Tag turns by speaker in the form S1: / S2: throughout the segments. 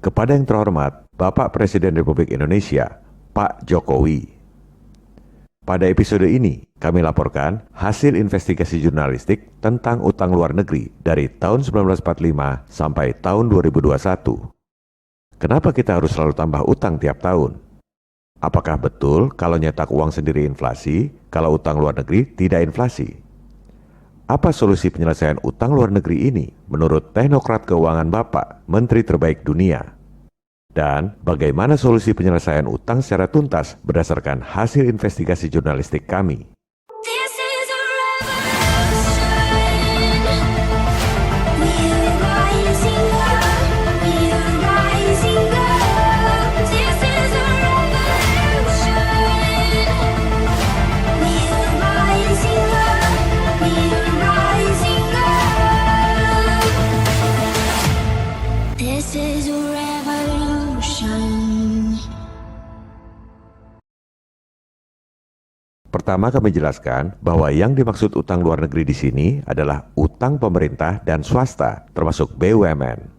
S1: Kepada yang terhormat Bapak Presiden Republik Indonesia, Pak Jokowi. Pada episode ini, kami laporkan hasil investigasi jurnalistik tentang utang luar negeri dari tahun 1945 sampai tahun 2021. Kenapa kita harus selalu tambah utang tiap tahun? Apakah betul kalau nyetak uang sendiri inflasi, kalau utang luar negeri tidak inflasi? Apa solusi penyelesaian utang luar negeri ini menurut teknokrat keuangan Bapak, Menteri terbaik dunia? Dan bagaimana solusi penyelesaian utang secara tuntas berdasarkan hasil investigasi jurnalistik kami? Pertama, kami jelaskan bahwa yang dimaksud utang luar negeri di sini adalah utang pemerintah dan swasta, termasuk BUMN.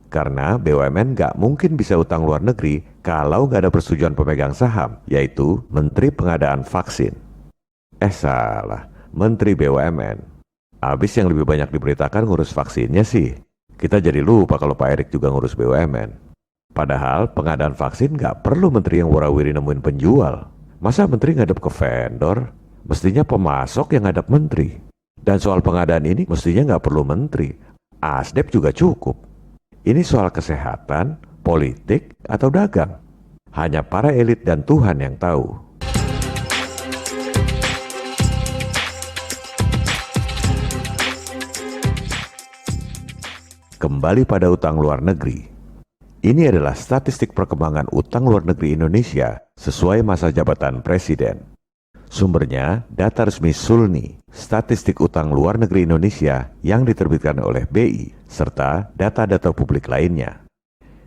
S1: Karena BUMN nggak mungkin bisa utang luar negeri kalau nggak ada persetujuan pemegang saham, yaitu Menteri Pengadaan Vaksin. Salah, Menteri BUMN. Abis yang lebih banyak diberitakan ngurus vaksinnya sih. Kita jadi lupa kalau Pak Erik juga ngurus BUMN. Padahal pengadaan vaksin nggak perlu menteri yang warawiri nemuin penjual. Masa menteri ngadep ke vendor? Mestinya pemasok yang ngadep menteri. Dan soal pengadaan ini mestinya nggak perlu menteri. Asdep juga cukup. Ini soal kesehatan, politik, atau dagang. Hanya para elit dan Tuhan yang tahu. Kembali pada utang luar negeri. Ini adalah statistik perkembangan utang luar negeri Indonesia sesuai masa jabatan Presiden. Sumbernya data resmi Sulni, statistik utang luar negeri Indonesia yang diterbitkan oleh BI, serta data-data publik lainnya.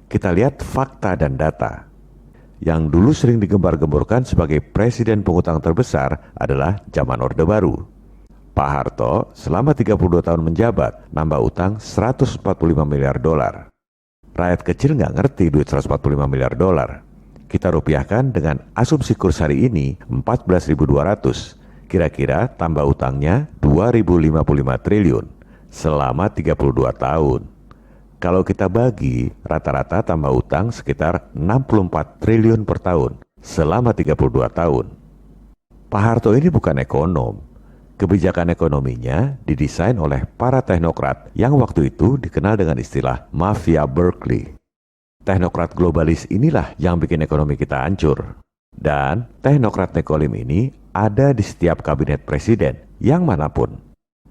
S1: Kita lihat fakta dan data. Yang dulu sering digembar-gemborkan sebagai presiden pengutang terbesar adalah zaman Orde Baru. Pak Harto selama 32 tahun menjabat nambah utang 145 miliar dolar. Rakyat kecil nggak ngerti duit 145 miliar dolar. Kita rupiahkan dengan asumsi kurs hari ini 14.200. Kira-kira tambah utangnya 2.055 triliun selama 32 tahun. Kalau kita bagi, rata-rata tambah utang sekitar 64 triliun per tahun selama 32 tahun. Pak Harto ini bukan ekonom. Kebijakan ekonominya didesain oleh para teknokrat yang waktu itu dikenal dengan istilah Mafia Berkeley. Teknokrat globalis inilah yang bikin ekonomi kita hancur. Dan teknokrat nekolim ini ada di setiap kabinet presiden, yang manapun.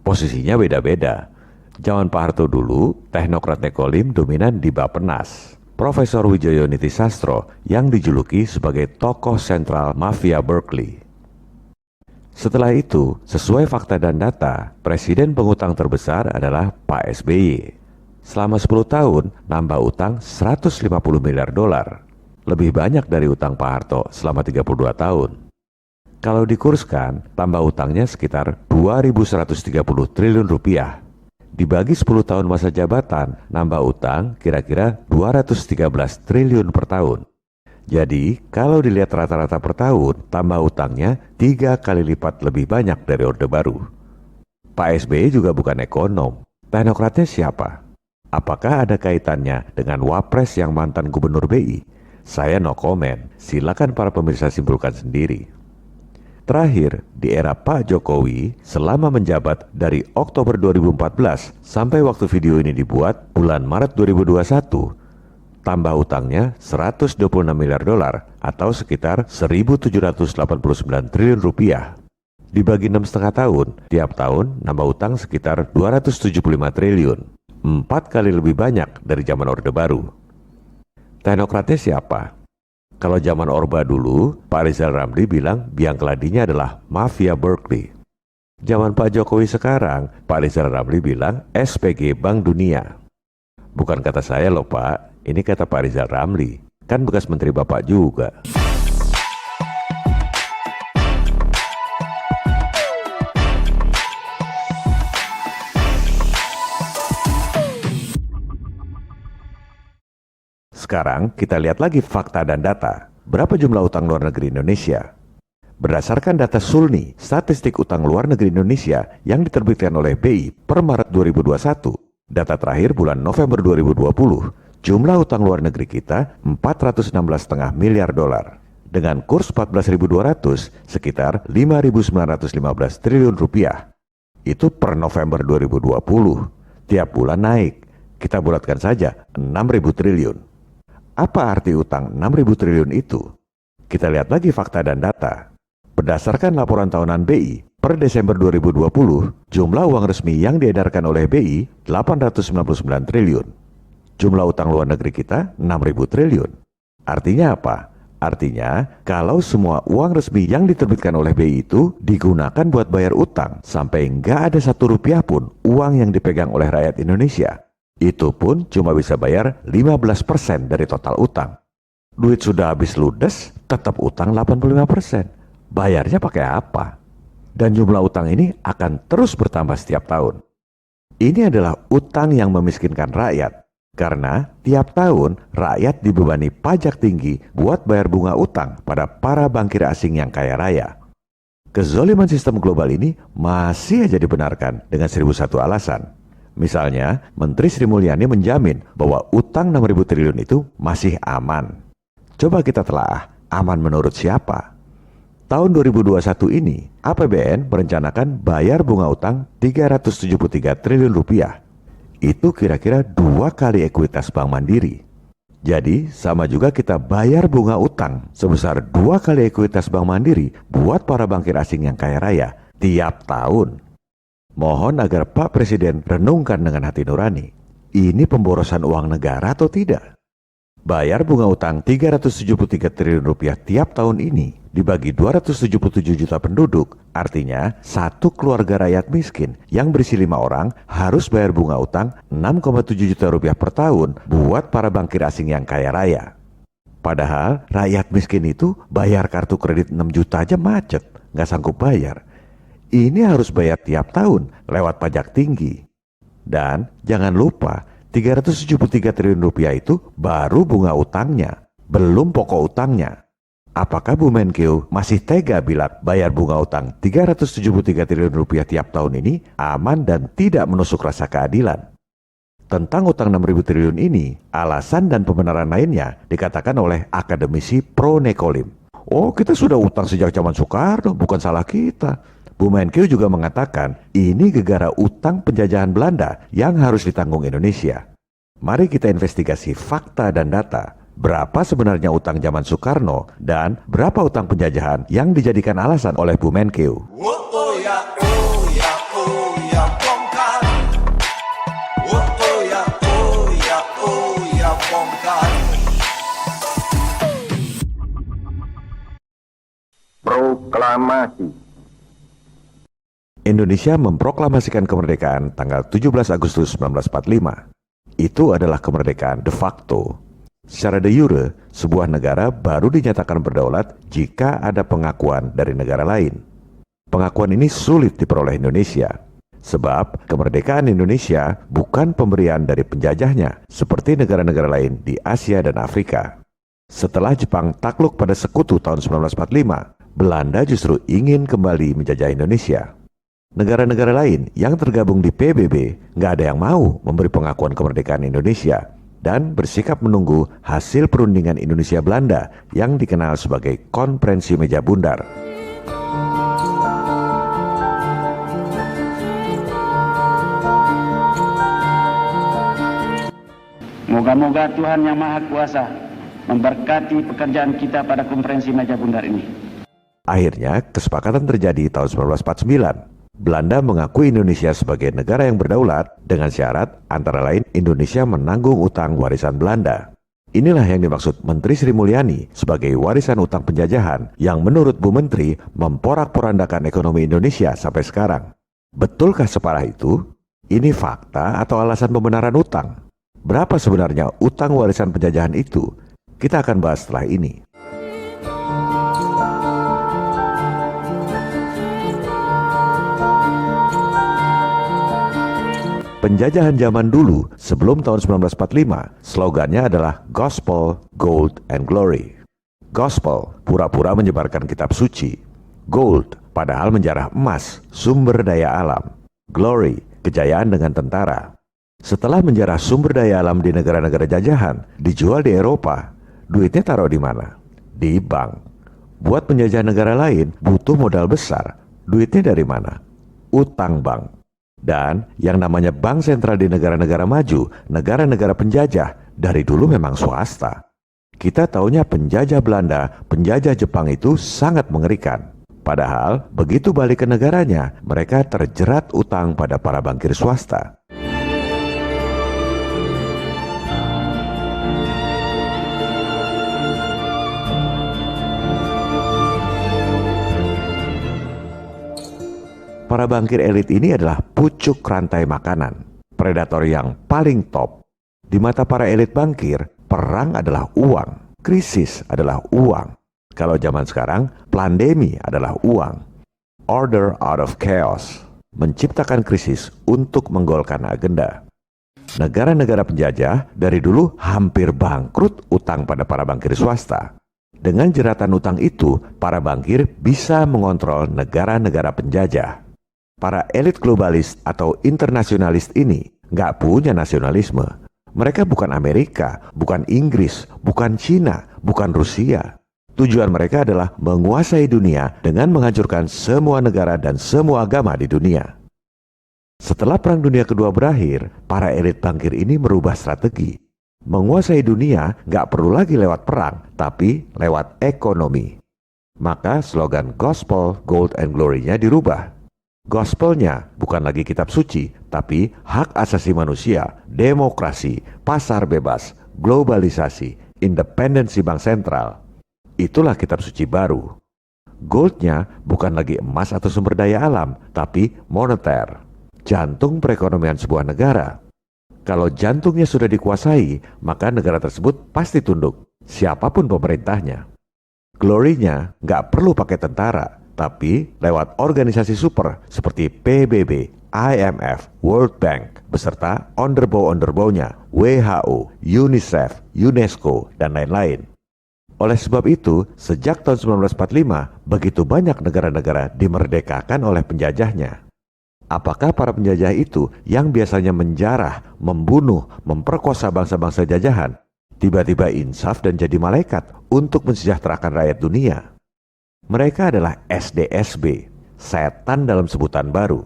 S1: Posisinya beda-beda. Zaman Pak Harto dulu, teknokrat nekolim dominan di Bappenas. Profesor Wijoyo Nitisastro yang dijuluki sebagai tokoh sentral Mafia Berkeley. Setelah itu, sesuai fakta dan data, presiden pengutang terbesar adalah Pak SBY. Selama 10 tahun, nambah utang 150 miliar dolar. Lebih banyak dari utang Pak Harto selama 32 tahun. Kalau dikurskan, tambah utangnya sekitar 2.130 triliun rupiah. Dibagi 10 tahun masa jabatan, nambah utang kira-kira 213 triliun per tahun. Jadi, kalau dilihat rata-rata per tahun, tambah utangnya 3 kali lipat lebih banyak dari Orde Baru. Pak SBY juga bukan ekonom. Teknokratnya siapa? Apakah ada kaitannya dengan Wapres yang mantan Gubernur BI? Saya no comment. Silakan para pemirsa simpulkan sendiri. Terakhir, di era Pak Jokowi, selama menjabat dari Oktober 2014 sampai waktu video ini dibuat, bulan Maret 2021, tambah utangnya 126 miliar dolar atau sekitar 1.789 triliun rupiah. Dibagi 6,5 tahun, tiap tahun nambah utang sekitar 275 triliun. 4 kali lebih banyak dari zaman Orde Baru. Teknokratnya siapa? Kalau zaman Orba dulu, Pak Rizal Ramli bilang biang keladinya adalah Mafia Berkeley. Zaman Pak Jokowi sekarang, Pak Rizal Ramli bilang SPG Bank Dunia. Bukan kata saya loh Pak, ini kata Pak Rizal Ramli, kan bekas menteri Bapak juga. Sekarang kita lihat lagi fakta dan data. Berapa jumlah utang luar negeri Indonesia? Berdasarkan data Sulni, statistik utang luar negeri Indonesia yang diterbitkan oleh BI per Maret 2021, data terakhir bulan November 2020, jumlah utang luar negeri kita 416,5 miliar dolar. Dengan kurs 14.200, sekitar 5.915 triliun rupiah. Itu per November 2020. Tiap bulan naik. Kita bulatkan saja 6.000 triliun. Apa arti utang 6.000 triliun itu? Kita lihat lagi fakta dan data. Berdasarkan laporan tahunan BI, per Desember 2020, jumlah uang resmi yang diedarkan oleh BI 899 triliun. Jumlah utang luar negeri kita 6.000 triliun. Artinya apa? Artinya, kalau semua uang resmi yang diterbitkan oleh BI itu digunakan buat bayar utang, sampai nggak ada Rp1 pun uang yang dipegang oleh rakyat Indonesia. Itu pun cuma bisa bayar 15% dari total utang. Duit sudah habis ludes, tetap utang 85%. Bayarnya pakai apa? Dan jumlah utang ini akan terus bertambah setiap tahun. Ini adalah utang yang memiskinkan rakyat. Karena tiap tahun rakyat dibebani pajak tinggi buat bayar bunga utang pada para bankir asing yang kaya raya. Kezoliman sistem global ini masih aja dibenarkan dengan 1001 alasan. Misalnya, Menteri Sri Mulyani menjamin bahwa utang 6.000 triliun itu masih aman. Coba kita telaah, aman menurut siapa? Tahun 2021 ini, APBN merencanakan bayar bunga utang 373 triliun rupiah. Itu kira-kira 2 kali ekuitas Bank Mandiri. Jadi, sama juga kita bayar bunga utang sebesar 2 kali ekuitas Bank Mandiri buat para bankir asing yang kaya raya tiap tahun. Mohon agar Pak Presiden renungkan dengan hati nurani. Ini pemborosan uang negara atau tidak? Bayar bunga utang 373 triliun rupiah tiap tahun ini dibagi 277 juta penduduk, artinya satu keluarga rakyat miskin yang berisi 5 orang harus bayar bunga utang 6,7 juta rupiah per tahun buat para bankir asing yang kaya raya. Padahal rakyat miskin itu bayar kartu kredit 6 juta aja macet, nggak sanggup bayar. Ini harus bayar tiap tahun lewat pajak tinggi. Dan jangan lupa, 373 triliun rupiah itu baru bunga utangnya, belum pokok utangnya. Apakah Bu Menkeu masih tega bilang bayar bunga utang 373 triliun rupiah tiap tahun ini aman dan tidak menusuk rasa keadilan? Tentang utang 6.000 triliun ini, alasan dan pembenaran lainnya dikatakan oleh akademisi Pro Nekolim. Oh, kita sudah utang sejak zaman Soekarno, bukan salah kita. Bu Menkeu juga mengatakan ini gegara utang penjajahan Belanda yang harus ditanggung Indonesia. Mari kita investigasi fakta dan data. Berapa sebenarnya utang zaman Soekarno dan berapa utang penjajahan yang dijadikan alasan oleh Bu Menkeu?
S2: Proklamasi.
S1: Indonesia memproklamasikan kemerdekaan tanggal 17 Agustus 1945. Itu adalah kemerdekaan de facto. Secara de jure, sebuah negara baru dinyatakan berdaulat jika ada pengakuan dari negara lain. Pengakuan ini sulit diperoleh Indonesia, sebab kemerdekaan Indonesia bukan pemberian dari penjajahnya, seperti negara-negara lain di Asia dan Afrika. Setelah Jepang takluk pada Sekutu tahun 1945, Belanda justru ingin kembali menjajah Indonesia. Negara-negara lain yang tergabung di PBB nggak ada yang mau memberi pengakuan kemerdekaan Indonesia dan bersikap menunggu hasil perundingan Indonesia-Belanda yang dikenal sebagai Konferensi Meja Bundar.
S3: Moga-moga Tuhan Yang Maha Kuasa memberkati pekerjaan kita pada Konferensi Meja Bundar ini.
S1: Akhirnya kesepakatan terjadi tahun 1949. Belanda mengakui Indonesia sebagai negara yang berdaulat dengan syarat antara lain Indonesia menanggung utang warisan Belanda. Inilah yang dimaksud Menteri Sri Mulyani sebagai warisan utang penjajahan yang menurut Bu Menteri memporak-porandakan ekonomi Indonesia sampai sekarang. Betulkah separah itu? Ini fakta atau alasan pembenaran utang? Berapa sebenarnya utang warisan penjajahan itu? Kita akan bahas setelah ini. Penjajahan zaman dulu sebelum tahun 1945, slogannya adalah Gospel, Gold, and Glory. Gospel, pura-pura menyebarkan kitab suci. Gold, padahal menjarah emas, sumber daya alam. Glory, kejayaan dengan tentara. Setelah menjarah sumber daya alam di negara-negara jajahan, dijual di Eropa, duitnya taruh di mana? Di bank. Buat penjajah negara lain butuh modal besar, duitnya dari mana? Utang bank. Dan yang namanya bank sentral di negara-negara maju, negara-negara penjajah, dari dulu memang swasta. Kita taunya penjajah Belanda, penjajah Jepang itu sangat mengerikan. Padahal begitu balik ke negaranya, mereka terjerat utang pada para bankir swasta. Para bankir elit ini adalah pucuk rantai makanan, predator yang paling top. Di mata para elit bankir, perang adalah uang, krisis adalah uang. Kalau zaman sekarang, pandemi adalah uang. Order out of chaos, menciptakan krisis untuk menggolkan agenda. Negara-negara penjajah dari dulu hampir bangkrut utang pada para bankir swasta. Dengan jeratan utang itu, para bankir bisa mengontrol negara-negara penjajah. Para elit globalis atau internasionalis ini nggak punya nasionalisme. Mereka bukan Amerika, bukan Inggris, bukan Cina, bukan Rusia. Tujuan mereka adalah menguasai dunia dengan menghancurkan semua negara dan semua agama di dunia. Setelah Perang Dunia Kedua berakhir, para elit bankir ini merubah strategi. Menguasai dunia nggak perlu lagi lewat perang, tapi lewat ekonomi. Maka slogan Gospel, Gold, and Glory-nya dirubah. Gospelnya bukan lagi kitab suci, tapi hak asasi manusia, demokrasi, pasar bebas, globalisasi, independensi bank sentral. Itulah kitab suci baru. Goldnya bukan lagi emas atau sumber daya alam, tapi moneter, jantung perekonomian sebuah negara. Kalau jantungnya sudah dikuasai, maka negara tersebut pasti tunduk, siapapun pemerintahnya. Glory-nya nggak perlu pakai tentara, tapi lewat organisasi super seperti PBB, IMF, World Bank, beserta underbow-underbow-nya, WHO, UNICEF, UNESCO, dan lain-lain. Oleh sebab itu, sejak tahun 1945, begitu banyak negara-negara dimerdekakan oleh penjajahnya. Apakah para penjajah itu yang biasanya menjarah, membunuh, memperkosa bangsa-bangsa jajahan, tiba-tiba insaf dan jadi malaikat untuk mensejahterakan rakyat dunia? Mereka adalah SDSB, setan dalam sebutan baru.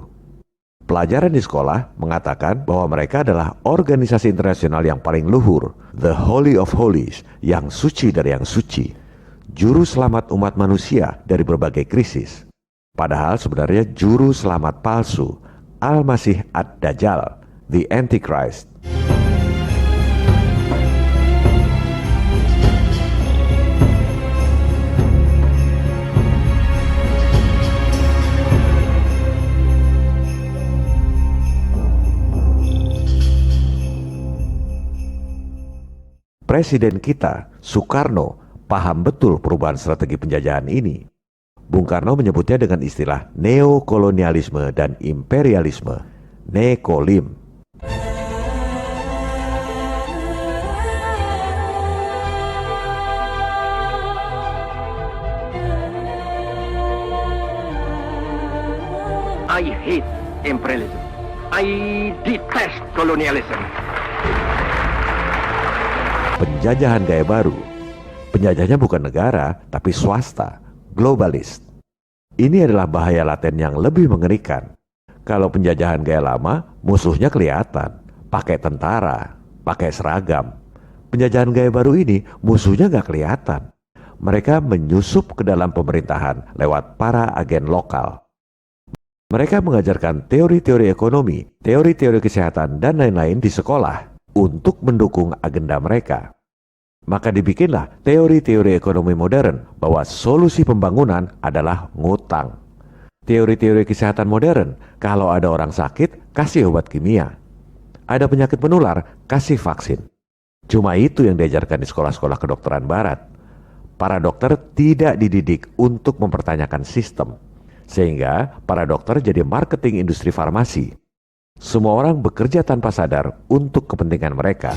S1: Pelajaran di sekolah mengatakan bahwa mereka adalah organisasi internasional yang paling luhur, the Holy of Holies, yang suci dari yang suci, juru selamat umat manusia dari berbagai krisis. Padahal sebenarnya juru selamat palsu, Al-Masih Ad-Dajjal, the Antichrist. Presiden kita, Soekarno, paham betul perubahan strategi penjajahan ini. Bung Karno menyebutnya dengan istilah neokolonialisme dan imperialisme, nekolim.
S2: I hate imperialism. I detest colonialism.
S1: Penjajahan gaya baru. Penjajahnya bukan negara, tapi swasta, globalis. Ini adalah bahaya laten yang lebih mengerikan. Kalau penjajahan gaya lama, musuhnya kelihatan, pakai tentara, pakai seragam. Penjajahan gaya baru ini, musuhnya nggak kelihatan. Mereka menyusup ke dalam pemerintahan lewat para agen lokal. Mereka mengajarkan teori-teori ekonomi, teori-teori kesehatan, dan lain-lain di sekolah untuk mendukung agenda mereka. Maka dibikinlah teori-teori ekonomi modern bahwa solusi pembangunan adalah ngutang. Teori-teori kesehatan modern, kalau ada orang sakit, kasih obat kimia. Ada penyakit menular, kasih vaksin. Cuma itu yang diajarkan di sekolah-sekolah kedokteran barat. Para dokter tidak dididik untuk mempertanyakan sistem. Sehingga para dokter jadi marketing industri farmasi. Semua orang bekerja tanpa sadar untuk kepentingan mereka.